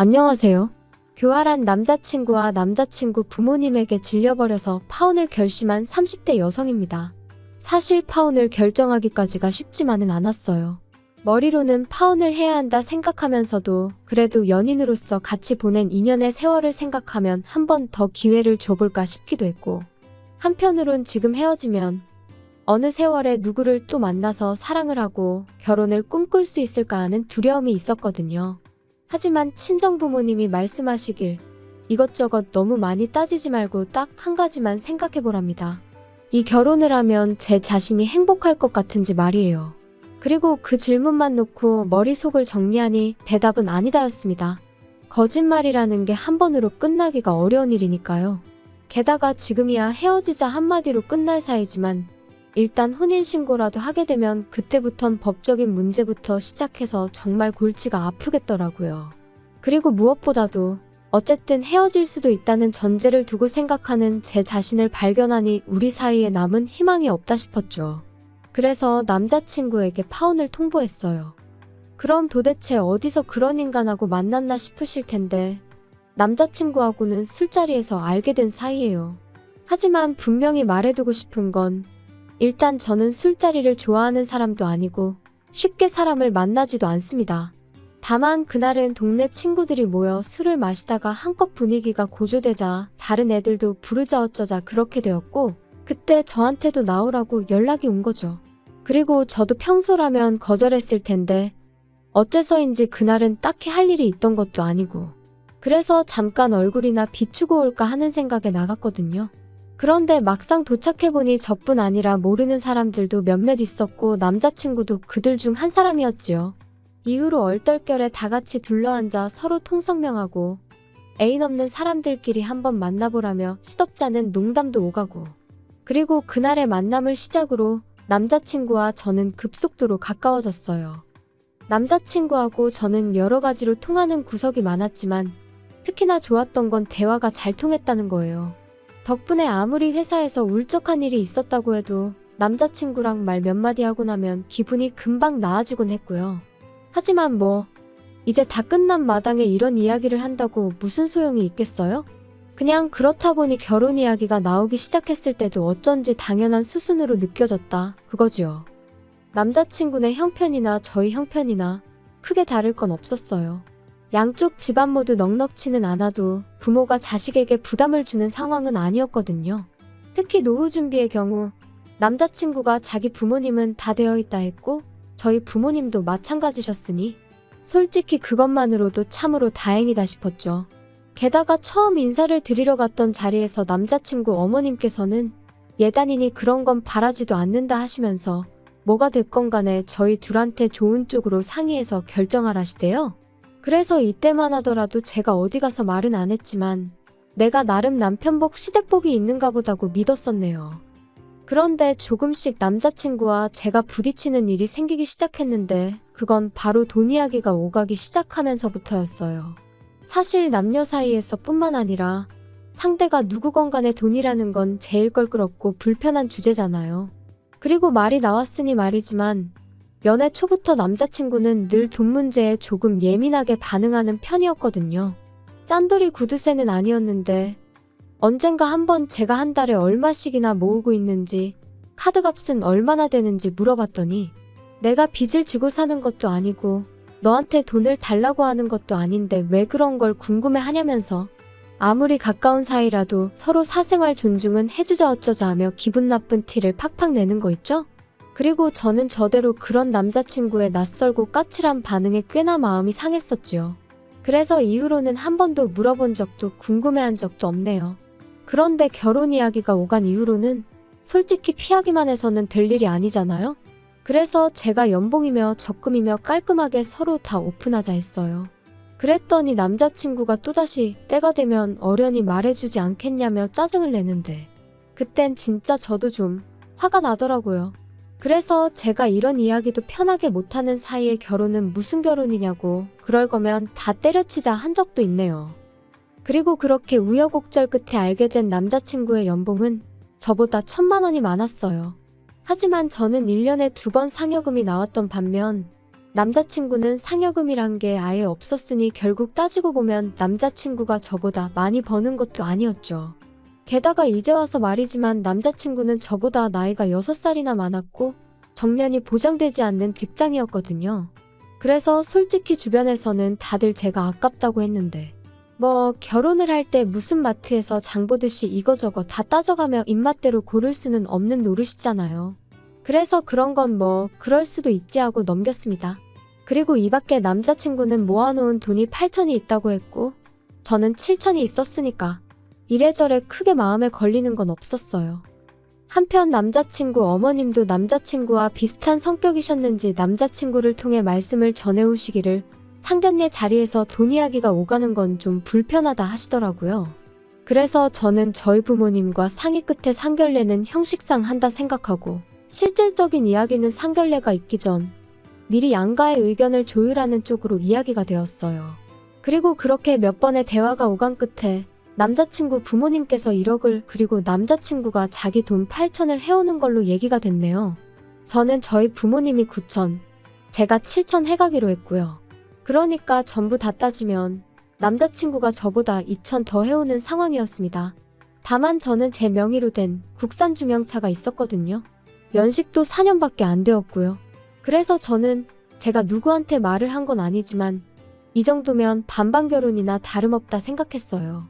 안녕하세요. 교활한 남자친구와 남자친구 부모님에게 질려버려서 파혼을 결심한 30대 여성입니다. 사실 파혼을 결정하기까지가 쉽지만은 않았어요. 머리로는 파혼을 해야 한다 생각하면서도 그래도 연인으로서 같이 보낸 2년의 세월을 생각하면 한 번 더 기회를 줘볼까 싶기도 했고, 한편으론 지금 헤어지면 어느 세월에 누구를 또 만나서 사랑을 하고 결혼을 꿈꿀 수 있을까 하는 두려움이 있었거든요. 하지만 친정부모님이 말씀하시길 이것저것 너무 많이 따지지 말고 딱 한 가지만 생각해보랍니다. 이 결혼을 하면 제 자신이 행복할 것 같은지 말이에요. 그리고 그 질문만 놓고 머릿속을 정리하니 대답은 아니다였습니다. 거짓말이라는 게 한 번으로 끝나기가 어려운 일이니까요. 게다가 지금이야 헤어지자 한마디로 끝날 사이지만 일단 혼인신고라도 하게 되면 그때부턴 법적인 문제부터 시작해서 정말 골치가 아프겠더라고요. 그리고 무엇보다도 어쨌든 헤어질 수도 있다는 전제를 두고 생각하는 제 자신을 발견하니 우리 사이에 남은 희망이 없다 싶었죠. 그래서 남자친구에게 파혼을 통보했어요. 그럼 도대체 어디서 그런 인간하고 만났나 싶으실 텐데 남자친구하고는 술자리에서 알게 된 사이예요. 하지만 분명히 말해두고 싶은 건 일단 저는 술자리를 좋아하는 사람도 아니고 쉽게 사람을 만나지도 않습니다. 다만 그날은 동네 친구들이 모여 술을 마시다가 한껏 분위기가 고조되자 다른 애들도 부르자 어쩌자 그렇게 되었고 그때 저한테도 나오라고 연락이 온 거죠. 그리고 저도 평소라면 거절했을 텐데 어째서인지 그날은 딱히 할 일이 있던 것도 아니고 그래서 잠깐 얼굴이나 비추고 올까 하는 생각에 나갔거든요. 그런데 막상 도착해보니 저뿐 아니라 모르는 사람들도 몇몇 있었고 남자친구도 그들 중 한 사람이었지요. 이후로 얼떨결에 다 같이 둘러앉아 서로 통성명하고 애인 없는 사람들끼리 한번 만나보라며 시덥잖은 농담도 오가고 그리고 그날의 만남을 시작으로 남자친구와 저는 급속도로 가까워졌어요. 남자친구하고 저는 여러 가지로 통하는 구석이 많았지만 특히나 좋았던 건 대화가 잘 통했다는 거예요. 덕분에 아무리 회사에서 울적한 일이 있었다고 해도 남자친구랑 말 몇 마디 하고 나면 기분이 금방 나아지곤 했고요. 하지만 이제 다 끝난 마당에 이런 이야기를 한다고 무슨 소용이 있겠어요? 그냥 그렇다 보니 결혼 이야기가 나오기 시작했을 때도 어쩐지 당연한 수순으로 느껴졌다 그거지요. 남자친구네 형편이나 저희 형편이나 크게 다를 건 없었어요. 양쪽 집안 모두 넉넉치는 않아도 부모가 자식에게 부담을 주는 상황은 아니었거든요. 특히 노후 준비의 경우 남자친구가 자기 부모님은 다 되어 있다 했고 저희 부모님도 마찬가지셨으니 솔직히 그것만으로도 참으로 다행이다 싶었죠. 게다가 처음 인사를 드리러 갔던 자리에서 남자친구 어머님께서는 예단이니 그런 건 바라지도 않는다 하시면서 뭐가 됐건 간에 저희 둘한테 좋은 쪽으로 상의해서 결정하라시대요. 그래서 이때만 하더라도 제가 어디 가서 말은 안 했지만 내가 나름 남편복 시댁복이 있는가 보다고 믿었었네요. 그런데 조금씩 남자친구와 제가 부딪히는 일이 생기기 시작했는데 그건 바로 돈 이야기가 오가기 시작하면서부터였어요. 사실 남녀 사이에서 뿐만 아니라 상대가 누구건 간에 돈이라는 건 제일 껄끄럽고 불편한 주제잖아요. 그리고 말이 나왔으니 말이지만 연애 초부터 남자친구는 늘 돈 문제에 조금 예민하게 반응하는 편이었거든요. 짠돌이 구두쇠는 아니었는데 언젠가 한번 제가 한 달에 얼마씩이나 모으고 있는지 카드값은 얼마나 되는지 물어봤더니 내가 빚을 지고 사는 것도 아니고 너한테 돈을 달라고 하는 것도 아닌데 왜 그런 걸 궁금해하냐면서 아무리 가까운 사이라도 서로 사생활 존중은 해주자 어쩌자 하며 기분 나쁜 티를 팍팍 내는 거 있죠? 그리고 저는 저대로 그런 남자친구의 낯설고 까칠한 반응에 꽤나 마음이 상했었지요. 그래서 이후로는 한 번도 물어본 적도 궁금해한 적도 없네요. 그런데 결혼 이야기가 오간 이후로는 솔직히 피하기만 해서는 될 일이 아니잖아요? 그래서 제가 연봉이며 적금이며 깔끔하게 서로 다 오픈하자 했어요. 그랬더니 남자친구가 또다시 때가 되면 어련히 말해주지 않겠냐며 짜증을 내는데 그땐 진짜 저도 좀 화가 나더라고요. 그래서 제가 이런 이야기도 편하게 못하는 사이에 결혼은 무슨 결혼이냐고 그럴 거면 다 때려치자 한 적도 있네요. 그리고 그렇게 우여곡절 끝에 알게 된 남자친구의 연봉은 저보다 1,000만 원이 많았어요. 하지만 저는 1년에 2번 상여금이 나왔던 반면 남자친구는 상여금이란 게 아예 없었으니 결국 따지고 보면 남자친구가 저보다 많이 버는 것도 아니었죠. 게다가 이제 와서 말이지만 남자친구는 저보다 나이가 6살이나 많았고 정년이 보장되지 않는 직장이었거든요. 그래서 솔직히 주변에서는 다들 제가 아깝다고 했는데 뭐 결혼을 할 때 무슨 마트에서 장 보듯이 이거저거 다 따져가며 입맛대로 고를 수는 없는 노릇이잖아요. 그래서 그런 건 뭐 그럴 수도 있지 하고 넘겼습니다. 그리고 이 밖에 남자친구는 모아놓은 돈이 8천이 있다고 했고 저는 7천이 있었으니까 이래저래 크게 마음에 걸리는 건 없었어요. 한편 남자친구 어머님도 남자친구와 비슷한 성격이셨는지 남자친구를 통해 말씀을 전해오시기를 상견례 자리에서 돈 이야기가 오가는 건 좀 불편하다 하시더라고요. 그래서 저는 저희 부모님과 상의 끝에 상견례는 형식상 한다 생각하고 실질적인 이야기는 상견례가 있기 전 미리 양가의 의견을 조율하는 쪽으로 이야기가 되었어요. 그리고 그렇게 몇 번의 대화가 오간 끝에 남자친구 부모님께서 1억을 그리고 남자친구가 자기 돈 8천을 해오는 걸로 얘기가 됐네요. 저는 저희 부모님이 9천, 제가 7천 해가기로 했고요. 그러니까 전부 다 따지면 남자친구가 저보다 2천 더 해오는 상황이었습니다. 다만 저는 제 명의로 된 국산 중형차가 있었거든요. 연식도 4년밖에 안 되었고요. 그래서 저는 제가 누구한테 말을 한 건 아니지만 이 정도면 반반 결혼이나 다름없다 생각했어요.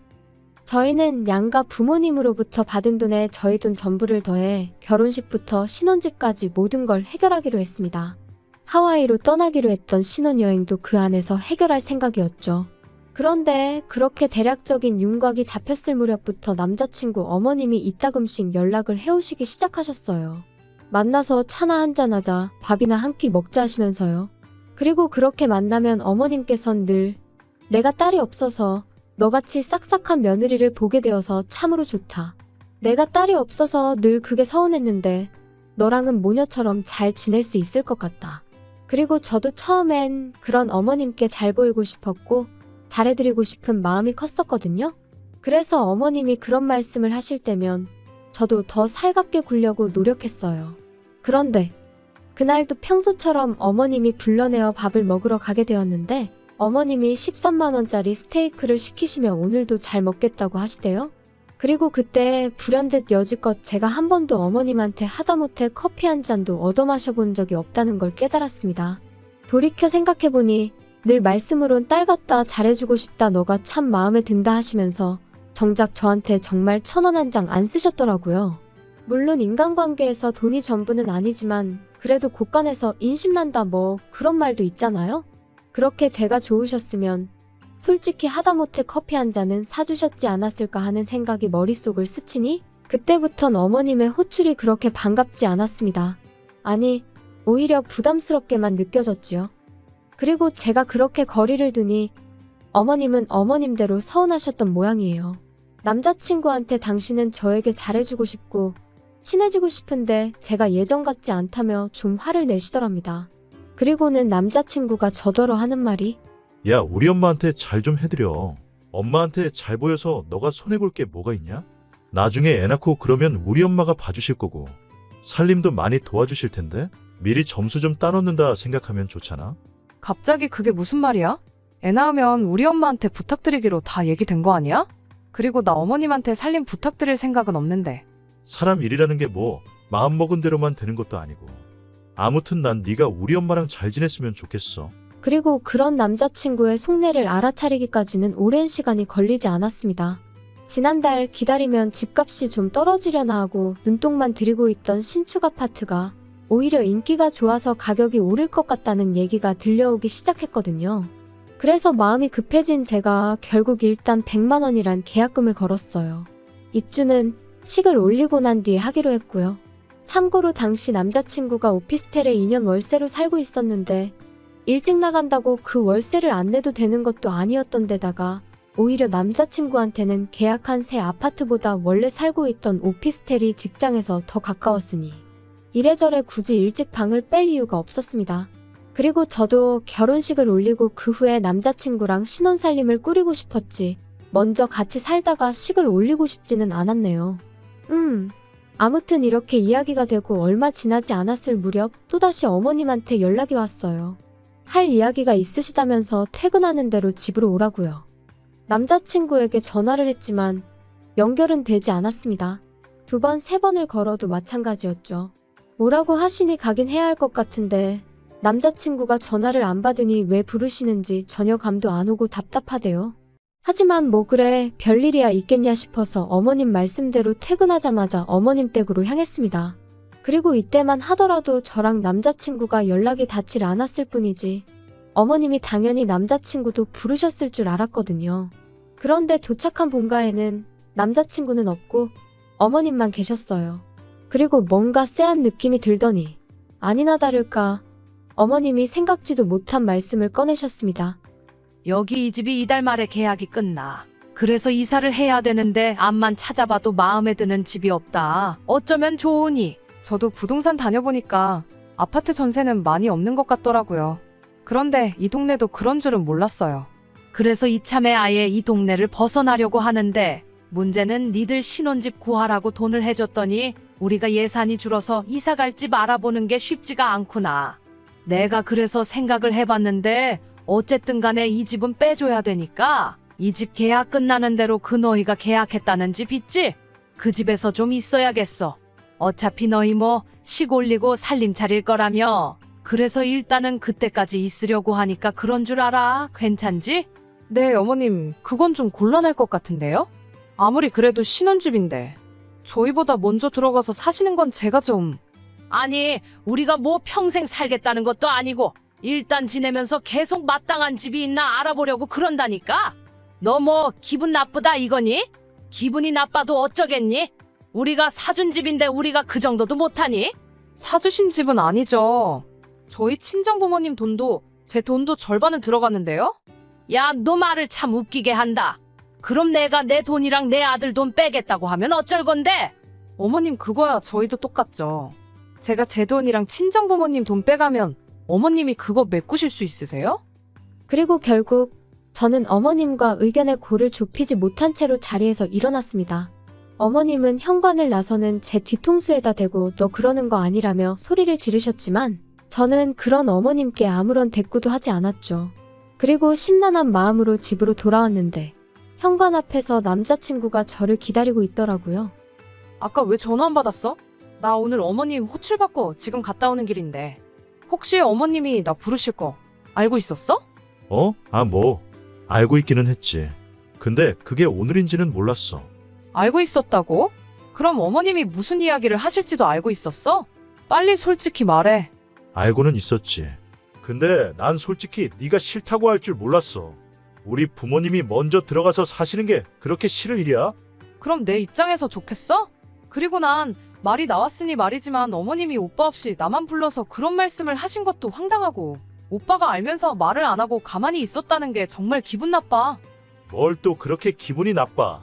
저희는 양가 부모님으로부터 받은 돈에 저희 돈 전부를 더해 결혼식부터 신혼집까지 모든 걸 해결하기로 했습니다. 하와이로 떠나기로 했던 신혼여행도 그 안에서 해결할 생각이었죠. 그런데 그렇게 대략적인 윤곽이 잡혔을 무렵부터 남자친구 어머님이 이따금씩 연락을 해오시기 시작하셨어요. 만나서 차나 한잔하자, 밥이나 한 끼 먹자 하시면서요. 그리고 그렇게 만나면 어머님께선 늘 내가 딸이 없어서 너같이 싹싹한 며느리를 보게 되어서 참으로 좋다. 내가 딸이 없어서 늘 그게 서운했는데 너랑은 모녀처럼 잘 지낼 수 있을 것 같다. 그리고 저도 처음엔 그런 어머님께 잘 보이고 싶었고 잘해드리고 싶은 마음이 컸었거든요. 그래서 어머님이 그런 말씀을 하실 때면 저도 더 살갑게 굴려고 노력했어요. 그런데 그날도 평소처럼 어머님이 불러내어 밥을 먹으러 가게 되었는데 어머님이 13만 원짜리 스테이크를 시키시며 오늘도 잘 먹겠다고 하시대요. 그리고 그때 불현듯 여지껏 제가 한 번도 어머님한테 하다못해 커피 한 잔도 얻어 마셔본 적이 없다는 걸 깨달았습니다. 돌이켜 생각해보니 늘 말씀으론 딸 같다 잘해주고 싶다 너가 참 마음에 든다 하시면서 정작 저한테 정말 1,000원 한 장 안 쓰셨더라고요. 물론 인간관계에서 돈이 전부는 아니지만 그래도 곳간에서 인심난다 뭐 그런 말도 있잖아요. 그렇게 제가 좋으셨으면 솔직히 하다못해 커피 한 잔은 사주셨지 않았을까 하는 생각이 머릿속을 스치니 그때부턴 어머님의 호출이 그렇게 반갑지 않았습니다. 아니, 오히려 부담스럽게만 느껴졌지요. 그리고 제가 그렇게 거리를 두니 어머님은 어머님대로 서운하셨던 모양이에요. 남자친구한테 당신은 저에게 잘해주고 싶고 친해지고 싶은데 제가 예전 같지 않다며 좀 화를 내시더랍니다. 그리고는 남자친구가 저더러 하는 말이 야, 우리 엄마한테 잘 좀 해드려. 엄마한테 잘 보여서 너가 손해볼 게 뭐가 있냐? 나중에 애 낳고 그러면 우리 엄마가 봐주실 거고 살림도 많이 도와주실 텐데 미리 점수 좀 따놓는다 생각하면 좋잖아. 갑자기 그게 무슨 말이야? 애 낳으면 우리 엄마한테 부탁드리기로 다 얘기된 거 아니야? 그리고 나 어머님한테 살림 부탁드릴 생각은 없는데. 사람 일이라는 게 뭐 마음먹은 대로만 되는 것도 아니고. 아무튼 난 네가 우리 엄마랑 잘 지냈으면 좋겠어. 그리고 그런 남자친구의 속내를 알아차리기까지는 오랜 시간이 걸리지 않았습니다. 지난달 기다리면 집값이 좀 떨어지려나 하고 눈독만 들이고 있던 신축 아파트가 오히려 인기가 좋아서 가격이 오를 것 같다는 얘기가 들려오기 시작했거든요. 그래서 마음이 급해진 제가 결국 일단 100만 원이란 계약금을 걸었어요. 입주는 식을 올리고 난 뒤에 하기로 했고요. 참고로 당시 남자친구가 오피스텔에 2년 월세로 살고 있었는데 일찍 나간다고 그 월세를 안 내도 되는 것도 아니었던 데다가 오히려 남자친구한테는 계약한 새 아파트보다 원래 살고 있던 오피스텔이 직장에서 더 가까웠으니 이래저래 굳이 일찍 방을 뺄 이유가 없었습니다. 그리고 저도 결혼식을 올리고 그 후에 남자친구랑 신혼살림을 꾸리고 싶었지 먼저 같이 살다가 식을 올리고 싶지는 않았네요. 아무튼 이렇게 이야기가 되고 얼마 지나지 않았을 무렵 또다시 어머님한테 연락이 왔어요. 할 이야기가 있으시다면서 퇴근하는 대로 집으로 오라고요. 남자친구에게 전화를 했지만 연결은 되지 않았습니다. 2번, 3번을 걸어도 마찬가지였죠. 오라고 하시니 가긴 해야 할 것 같은데 남자친구가 전화를 안 받으니 왜 부르시는지 전혀 감도 안 오고 답답하대요. 하지만 뭐 그래 별일이야 있겠냐 싶어서 어머님 말씀대로 퇴근하자마자 어머님 댁으로 향했습니다. 그리고 이때만 하더라도 저랑 남자친구가 연락이 닿질 않았을 뿐이지 어머님이 당연히 남자친구도 부르셨을 줄 알았거든요. 그런데 도착한 본가에는 남자친구는 없고 어머님만 계셨어요. 그리고 뭔가 쎄한 느낌이 들더니 아니나 다를까 어머님이 생각지도 못한 말씀을 꺼내셨습니다. 여기 이 집이 이달 말에 계약이 끝나. 그래서 이사를 해야 되는데 앞만 찾아봐도 마음에 드는 집이 없다. 어쩌면 좋으니. 저도 부동산 다녀보니까 아파트 전세는 많이 없는 것 같더라고요. 그런데 이 동네도 그런 줄은 몰랐어요. 그래서 이참에 아예 이 동네를 벗어나려고 하는데 문제는 니들 신혼집 구하라고 돈을 해줬더니 우리가 예산이 줄어서 이사 갈 집 알아보는 게 쉽지가 않구나. 내가 그래서 생각을 해봤는데 어쨌든 간에 이 집은 빼줘야 되니까 이 집 계약 끝나는 대로 그 너희가 계약했다는 집 있지? 그 집에서 좀 있어야겠어. 어차피 너희 뭐 식 올리고 살림 차릴 거라며. 그래서 일단은 그때까지 있으려고 하니까 그런 줄 알아. 괜찮지? 네, 어머님, 그건 좀 곤란할 것 같은데요? 아무리 그래도 신혼집인데 저희보다 먼저 들어가서 사시는 건 제가 좀... 아니, 우리가 뭐 평생 살겠다는 것도 아니고 일단 지내면서 계속 마땅한 집이 있나 알아보려고 그런다니까? 너 뭐 기분 나쁘다 이거니? 기분이 나빠도 어쩌겠니? 우리가 사준 집인데 우리가 그 정도도 못하니? 사주신 집은 아니죠. 저희 친정부모님 돈도 제 돈도 절반은 들어갔는데요? 야, 너 말을 참 웃기게 한다. 그럼 내가 내 돈이랑 내 아들 돈 빼겠다고 하면 어쩔 건데? 어머님 그거야 저희도 똑같죠. 제가 제 돈이랑 친정부모님 돈 빼가면 어머님이 그거 메꾸실 수 있으세요? 그리고 결국 저는 어머님과 의견의 골을 좁히지 못한 채로 자리에서 일어났습니다. 어머님은 현관을 나서는 제 뒤통수에다 대고 너 그러는 거 아니라며 소리를 지르셨지만 저는 그런 어머님께 아무런 대꾸도 하지 않았죠. 그리고 심란한 마음으로 집으로 돌아왔는데 현관 앞에서 남자친구가 저를 기다리고 있더라고요. 아까 왜 전화 안 받았어? 나 오늘 어머님 호출 받고 지금 갔다 오는 길인데 혹시 어머님이 나 부르실 거 알고 있었어? 뭐 알고 있기는 했지. 근데 그게 오늘인지는 몰랐어. 알고 있었다고? 그럼 어머님이 무슨 이야기를 하실지도 알고 있었어? 빨리 솔직히 말해. 알고는 있었지. 근데 난 솔직히 네가 싫다고 할 줄 몰랐어. 우리 부모님이 먼저 들어가서 사시는 게 그렇게 싫을 일이야? 그럼 내 입장에서 좋겠어? 그리고 난 말이 나왔으니 말이지만 어머님이 오빠 없이 나만 불러서 그런 말씀을 하신 것도 황당하고 오빠가 알면서 말을 안 하고 가만히 있었다는 게 정말 기분 나빠. 뭘 또 그렇게 기분이 나빠.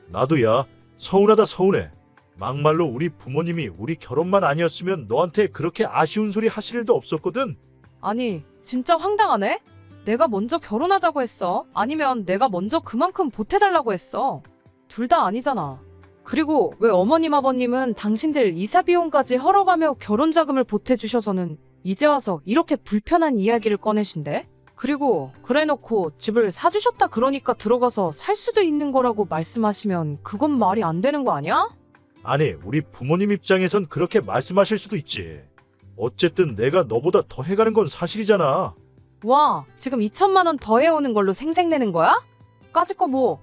나도 야 서운하다 서운해. 막말로 우리 부모님이 우리 결혼만 아니었으면 너한테 그렇게 아쉬운 소리 하실 일도 없었거든. 아니 진짜 황당하네? 내가 먼저 결혼하자고 했어? 아니면 내가 먼저 그만큼 보태달라고 했어? 둘 다 아니잖아. 그리고 왜 어머님 아버님은 당신들 이사 비용까지 헐어가며 결혼 자금을 보태주셔서는 이제 와서 이렇게 불편한 이야기를 꺼내신대? 그리고 그래놓고 집을 사주셨다 그러니까 들어가서 살 수도 있는 거라고 말씀하시면 그건 말이 안 되는 거 아니야? 아니 우리 부모님 입장에선 그렇게 말씀하실 수도 있지. 어쨌든 내가 너보다 더 해가는 건 사실이잖아. 와, 지금 2천만 원 더 해오는 걸로 생색내는 거야? 까짓 거 뭐.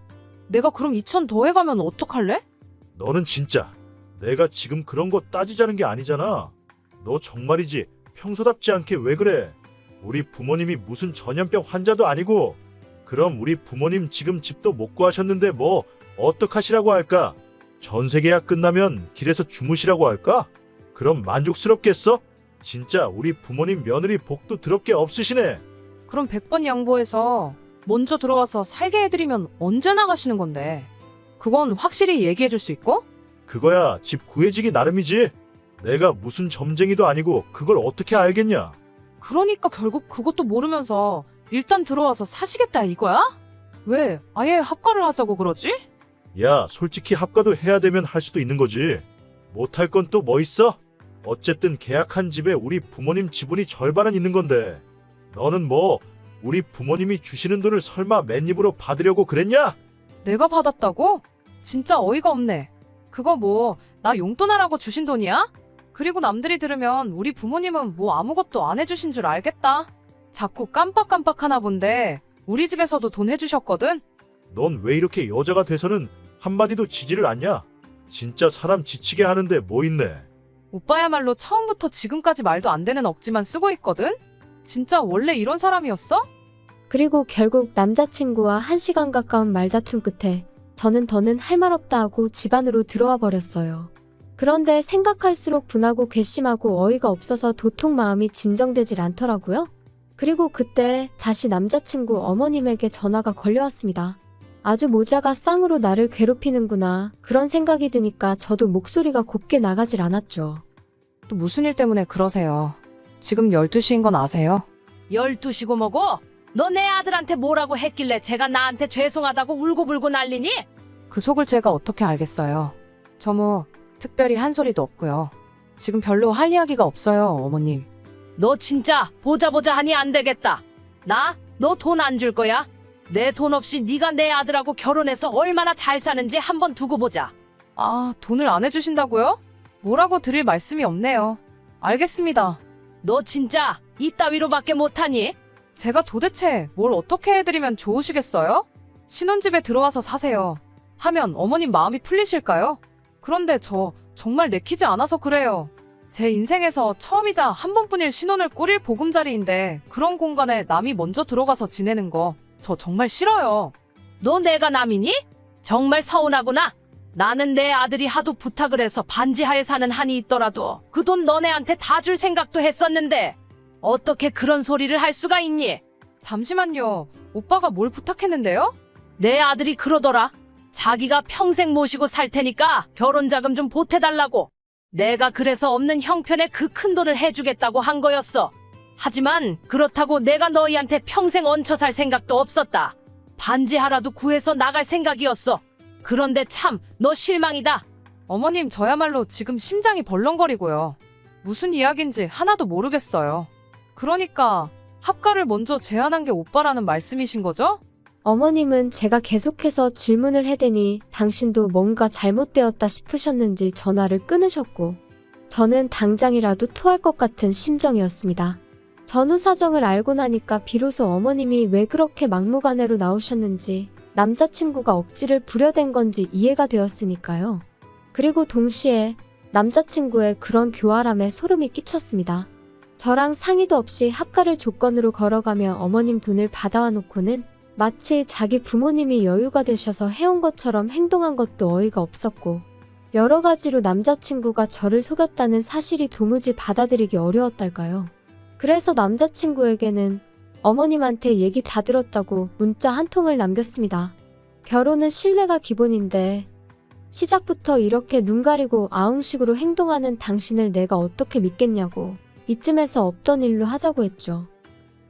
내가 그럼 2천 더 해가면 어떡할래? 너는 진짜 내가 지금 그런 거 따지자는 게 아니잖아. 너 정말이지 평소답지 않게 왜 그래? 우리 부모님이 무슨 전염병 환자도 아니고. 그럼 우리 부모님 지금 집도 못 구하셨는데 뭐 어떡하시라고 할까? 전세 계약 끝나면 길에서 주무시라고 할까? 그럼 만족스럽겠어? 진짜 우리 부모님 며느리 복도 더럽게 없으시네. 그럼 100번 양보해서 먼저 들어와서 살게 해드리면 언제 나가시는 건데? 그건 확실히 얘기해 줄 수 있고? 그거야 집 구해지기 나름이지. 내가 무슨 점쟁이도 아니고 그걸 어떻게 알겠냐? 그러니까 결국 그것도 모르면서 일단 들어와서 사시겠다 이거야? 왜 아예 합가를 하자고 그러지? 야, 솔직히 합가도 해야 되면 할 수도 있는 거지. 못할 건 또 뭐 있어? 어쨌든 계약한 집에 우리 부모님 지분이 절반은 있는 건데 너는 뭐 우리 부모님이 주시는 돈을 설마 맨입으로 받으려고 그랬냐? 내가 받았다고? 진짜 어이가 없네. 그거 뭐 나 용돈하라고 주신 돈이야? 그리고 남들이 들으면 우리 부모님은 뭐 아무것도 안 해주신 줄 알겠다. 자꾸 깜빡깜빡하나 본데 우리 집에서도 돈 해주셨거든? 넌 왜 이렇게 여자가 돼서는 한마디도 지지를 않냐? 진짜 사람 지치게 하는데 뭐 있네. 오빠야말로 처음부터 지금까지 말도 안 되는 억지만 쓰고 있거든? 진짜 원래 이런 사람이었어? 그리고 결국 남자친구와 1시간 가까운 말다툼 끝에 저는 더는 할 말 없다 하고 집 안으로 들어와 버렸어요. 그런데 생각할수록 분하고 괘씸하고 어이가 없어서 도통 마음이 진정되질 않더라고요. 그리고 그때 다시 남자친구 어머님에게 전화가 걸려왔습니다. 아주 모자가 쌍으로 나를 괴롭히는구나 그런 생각이 드니까 저도 목소리가 곱게 나가질 않았죠. 또 무슨 일 때문에 그러세요? 지금 12시인 건 아세요? 12시고 뭐고? 너 내 아들한테 뭐라고 했길래 제가 나한테 죄송하다고 울고불고 난리니? 그 속을 제가 어떻게 알겠어요. 저 뭐 특별히 한 소리도 없고요. 지금 별로 할 이야기가 없어요, 어머님. 너 진짜 보자 하니 안 되겠다. 나 너 돈 안 줄 거야? 내 돈 없이 네가 내 아들하고 결혼해서 얼마나 잘 사는지 한번 두고 보자. 아, 돈을 안 해주신다고요? 뭐라고 드릴 말씀이 없네요. 알겠습니다. 너 진짜 이따위로밖에 못하니? 제가 도대체 뭘 어떻게 해드리면 좋으시겠어요? 신혼집에 들어와서 사세요. 하면 어머님 마음이 풀리실까요? 그런데 저 정말 내키지 않아서 그래요. 제 인생에서 처음이자 한 번뿐일 신혼을 꾸릴 보금자리인데 그런 공간에 남이 먼저 들어가서 지내는 거 저 정말 싫어요. 너 내가 남이니? 정말 서운하구나. 나는 내 아들이 하도 부탁을 해서 반지하에 사는 한이 있더라도 그 돈 너네한테 다 줄 생각도 했었는데 어떻게 그런 소리를 할 수가 있니? 잠시만요. 오빠가 뭘 부탁했는데요? 내 아들이 그러더라. 자기가 평생 모시고 살 테니까 결혼 자금 좀 보태달라고. 내가 그래서 없는 형편에 그 큰 돈을 해주겠다고 한 거였어. 하지만 그렇다고 내가 너희한테 평생 얹혀 살 생각도 없었다. 반지 하나도 구해서 나갈 생각이었어. 그런데 참 너 실망이다. 어머님 저야말로 지금 심장이 벌렁거리고요. 무슨 이야기인지 하나도 모르겠어요. 그러니까 합가를 먼저 제안한 게 오빠라는 말씀이신 거죠? 어머님은 제가 계속해서 질문을 해대니 당신도 뭔가 잘못되었다 싶으셨는지 전화를 끊으셨고 저는 당장이라도 토할 것 같은 심정이었습니다. 전후 사정을 알고 나니까 비로소 어머님이 왜 그렇게 막무가내로 나오셨는지 남자친구가 억지를 부려댄 건지 이해가 되었으니까요. 그리고 동시에 남자친구의 그런 교활함에 소름이 끼쳤습니다. 저랑 상의도 없이 합가를 조건으로 걸어가며 어머님 돈을 받아와 놓고는 마치 자기 부모님이 여유가 되셔서 해온 것처럼 행동한 것도 어이가 없었고 여러 가지로 남자친구가 저를 속였다는 사실이 도무지 받아들이기 어려웠달까요. 그래서 남자친구에게는 어머님한테 얘기 다 들었다고 문자 한 통을 남겼습니다. 결혼은 신뢰가 기본인데 시작부터 이렇게 눈 가리고 아웅식으로 행동하는 당신을 내가 어떻게 믿겠냐고 이쯤에서 없던 일로 하자고 했죠.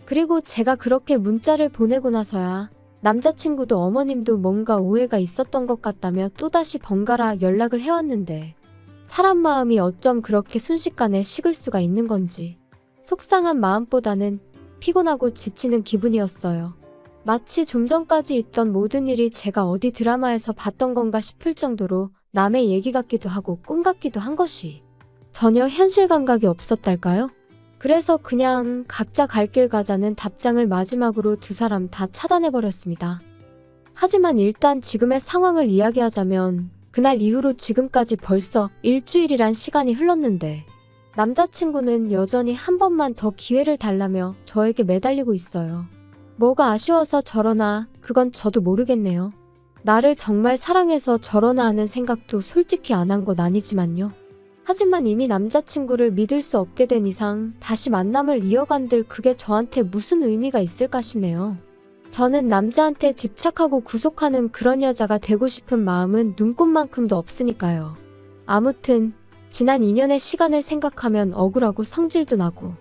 그리고 제가 그렇게 문자를 보내고 나서야 남자친구도 어머님도 뭔가 오해가 있었던 것 같다며 또다시 번갈아 연락을 해왔는데 사람 마음이 어쩜 그렇게 순식간에 식을 수가 있는 건지 속상한 마음보다는 피곤하고 지치는 기분이었어요. 마치 좀 전까지 있던 모든 일이 제가 어디 드라마에서 봤던 건가 싶을 정도로 남의 얘기 같기도 하고 꿈 같기도 한 것이 전혀 현실 감각이 없었달까요? 그래서 그냥 각자 갈 길 가자는 답장을 마지막으로 두 사람 다 차단해버렸습니다. 하지만 일단 지금의 상황을 이야기하자면 그날 이후로 지금까지 벌써 일주일이란 시간이 흘렀는데 남자친구는 여전히 한 번만 더 기회를 달라며 저에게 매달리고 있어요. 뭐가 아쉬워서 저러나 그건 저도 모르겠네요. 나를 정말 사랑해서 저러나 하는 생각도 솔직히 안 한 건 아니지만요. 하지만 이미 남자친구를 믿을 수 없게 된 이상 다시 만남을 이어간들 그게 저한테 무슨 의미가 있을까 싶네요. 저는 남자한테 집착하고 구속하는 그런 여자가 되고 싶은 마음은 눈꼽만큼도 없으니까요. 아무튼 지난 2년의 시간을 생각하면 억울하고 성질도 나고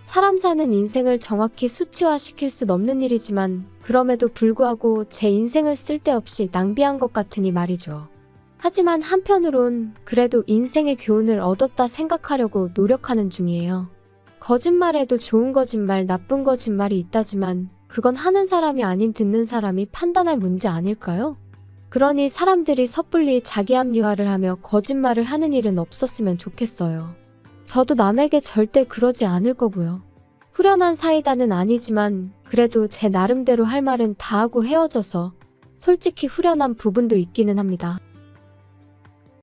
사람 사는 인생을 정확히 수치화시킬 수 없는 일이지만 그럼에도 불구하고 제 인생을 쓸데없이 낭비한 것 같으니 말이죠. 하지만 한편으론 그래도 인생의 교훈을 얻었다 생각하려고 노력하는 중이에요. 거짓말에도 좋은 거짓말, 나쁜 거짓말이 있다지만 그건 하는 사람이 아닌 듣는 사람이 판단할 문제 아닐까요? 그러니 사람들이 섣불리 자기 합리화를 하며 거짓말을 하는 일은 없었으면 좋겠어요. 저도 남에게 절대 그러지 않을 거고요. 후련한 사이다는 아니지만 그래도 제 나름대로 할 말은 다 하고 헤어져서 솔직히 후련한 부분도 있기는 합니다.